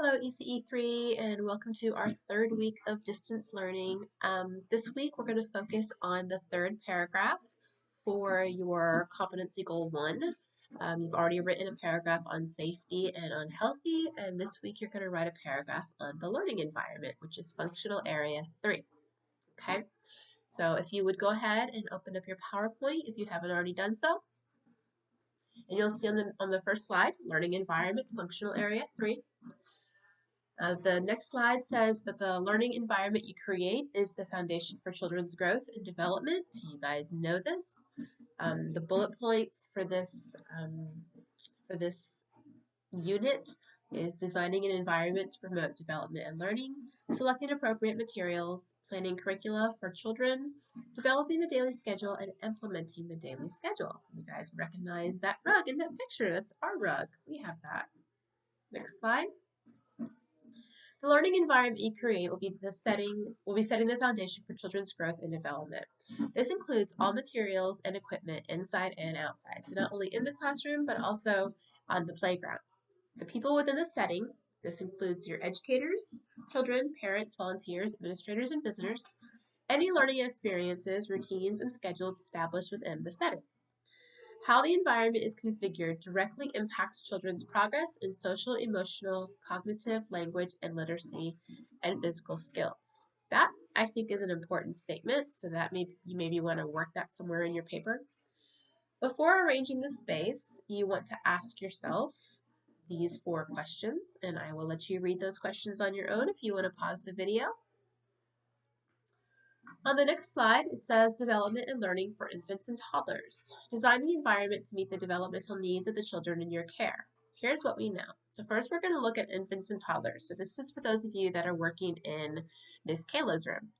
Hello ECE3 and welcome to our third week of distance learning. This week we're going to focus on the third paragraph for your competency goal 1. You've already written a paragraph on safety and on healthy, and this week you're going to write a paragraph on the learning environment, which is functional area 3. Okay, so if you would go ahead and open up your PowerPoint if you haven't already done so. And you'll see on the first slide, learning environment, functional area 3. The next slide says that the learning environment you create is the foundation for children's growth and development. You guys know this. The bullet points for this unit is designing an environment to promote development and learning, selecting appropriate materials, planning curricula for children, developing the daily schedule, and implementing the daily schedule. You guys recognize that rug in that picture. That's our rug. We have that. Next slide. The learning environment you create will be setting the foundation for children's growth and development. This includes all materials and equipment inside and outside, so not only in the classroom, but also on the playground. The people within the setting, this includes your educators, children, parents, volunteers, administrators, and visitors, any learning experiences, routines, and schedules established within the setting. How the environment is configured directly impacts children's progress in social, emotional, cognitive, language, and literacy, and physical skills. That, I think, is an important statement, so that you maybe want to work that somewhere in your paper. Before arranging the space, you want to ask yourself these 4 questions, and I will let you read those questions on your own if you want to pause the video. On the next slide, it says development and learning for infants and toddlers. Design the environment to meet the developmental needs of the children in your care. Here's what we know. So first we're going to look at infants and toddlers. So this is for those of you that are working in Miss Kayla's room.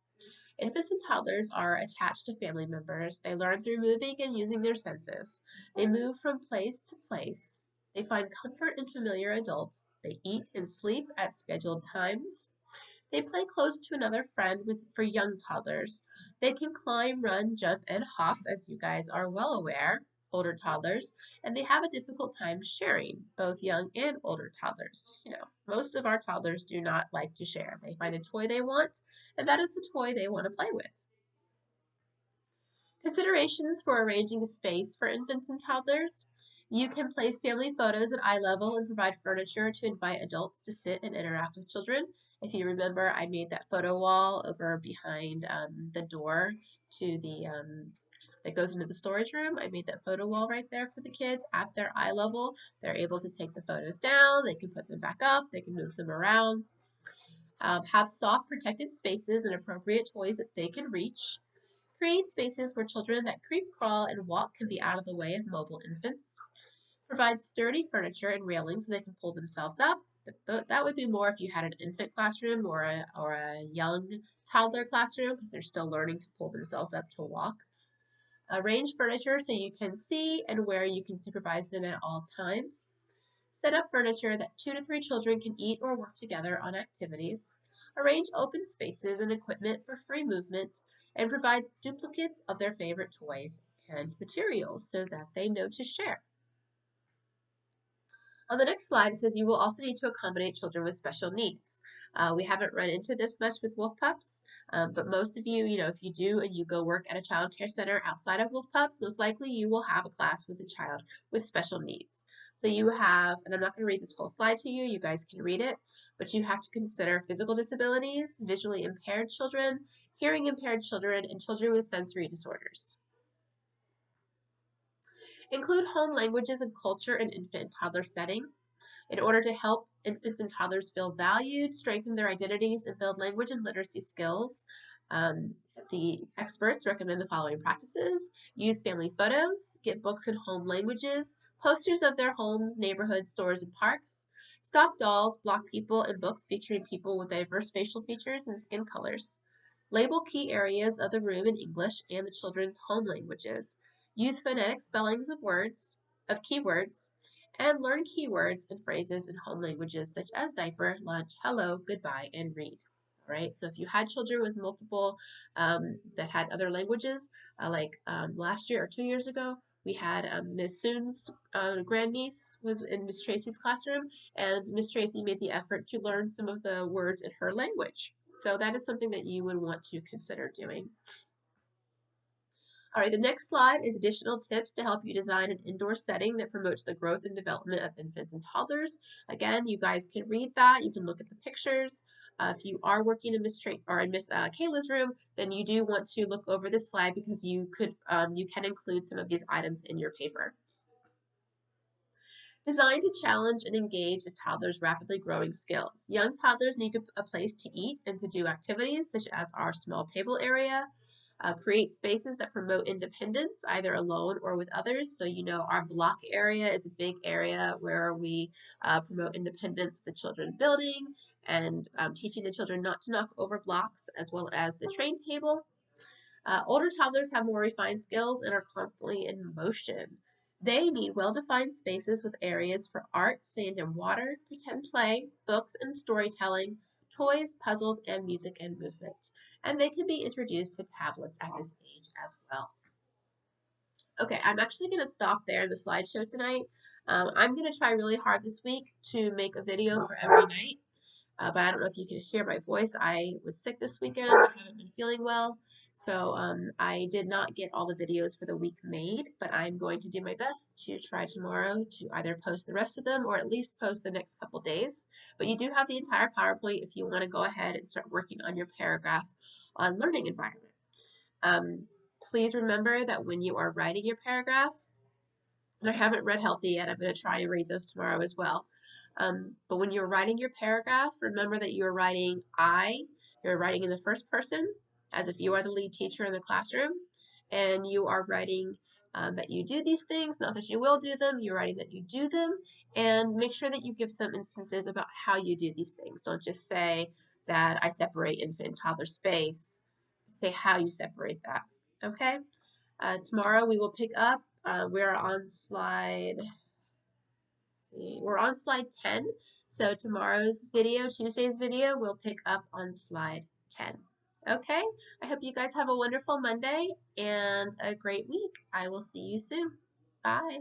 Infants and toddlers are attached to family members. They learn through moving and using their senses. They move from place to place. They find comfort in familiar adults. They eat and sleep at scheduled times. They play close to another friend for young toddlers. They can climb, run, jump, and hop, as you guys are well aware, older toddlers, and they have a difficult time sharing, both young and older toddlers. Most of our toddlers do not like to share. They find a toy they want, and that is the toy they want to play with. Considerations for arranging a space for infants and toddlers. You can place family photos at eye level and provide furniture to invite adults to sit and interact with children. If you remember, I made that photo wall over behind the door to that goes into the storage room. I made that photo wall right there for the kids at their eye level. They're able to take the photos down, they can put them back up, they can move them around. Have soft protected spaces and appropriate toys that they can reach. Create spaces where children that creep, crawl, and walk can be out of the way of mobile infants. Provide sturdy furniture and railings so they can pull themselves up. That would be more if you had an infant classroom or a young toddler classroom, because they're still learning to pull themselves up to walk. Arrange furniture so you can see and where you can supervise them at all times. Set up furniture that 2 to 3 children can eat or work together on activities. Arrange open spaces and equipment for free movement, and provide duplicates of their favorite toys and materials so that they know to share. On the next slide, it says you will also need to accommodate children with special needs. We haven't run into this much with Wolf Pups, but most of you, if you do and you go work at a child care center outside of Wolf Pups, most likely you will have a class with a child with special needs. So you have, and I'm not going to read this whole slide to you, you guys can read it, but you have to consider physical disabilities, visually impaired children, hearing impaired children, and children with sensory disorders. Include home languages and culture in infant and toddler setting. In order to help infants and toddlers feel valued, strengthen their identities, and build language and literacy skills, the experts recommend the following practices. Use family photos, get books in home languages, posters of their homes, neighborhoods, stores, and parks, stock dolls, block people, and books featuring people with diverse facial features and skin colors. Label key areas of the room in English and the children's home languages. Use phonetic spellings of keywords, and learn keywords and phrases in home languages such as diaper, lunch, hello, goodbye, and read. All right, so if you had children with multiple that had other languages, like last year or 2 years ago, We had Miss Soon's grandniece was in Miss Tracy's classroom, and Miss Tracy made the effort to learn some of the words in her language. So that is something that you would want to consider doing. All right, the next slide is additional tips to help you design an indoor setting that promotes the growth and development of infants and toddlers. Again, you guys can read that. You can look at the pictures. If you are working in Miss Kayla's room, then you do want to look over this slide because you can include some of these items in your paper. Designed to challenge and engage a toddler's rapidly growing skills. Young toddlers need a place to eat and to do activities such as our small table area. Create spaces that promote independence, either alone or with others. So, you know, our block area is a big area where we promote independence with the children building and teaching the children not to knock over blocks, as well as the train table. Older toddlers have more refined skills and are constantly in motion. They need well-defined spaces with areas for art, sand and water, pretend play, books and storytelling, toys, puzzles, and music and movement. And they can be introduced to tablets at this age as well. Okay, I'm actually going to stop there in the slideshow tonight. I'm going to try really hard this week to make a video for every night. But I don't know if you can hear my voice. I was sick this weekend. I haven't been feeling well. So I did not get all the videos for the week made, but I'm going to do my best to try tomorrow to either post the rest of them or at least post the next couple days. But you do have the entire PowerPoint if you want to go ahead and start working on your paragraph on learning environment. Please remember that when you are writing your paragraph, and I haven't read Healthy yet, I'm going to try and read those tomorrow as well. But when you're writing your paragraph, remember that you're writing you're writing in the first person as if you are the lead teacher in the classroom, and you are writing that you do these things, not that you will do them, you're writing that you do them, and make sure that you give some instances about how you do these things. Don't just say that I separate infant and toddler space, say how you separate that, okay? Tomorrow we will pick up, we're on slide 10. So tomorrow's video, Tuesday's video, we'll pick up on slide 10. Okay, I hope you guys have a wonderful Monday and a great week. I will see you soon. Bye.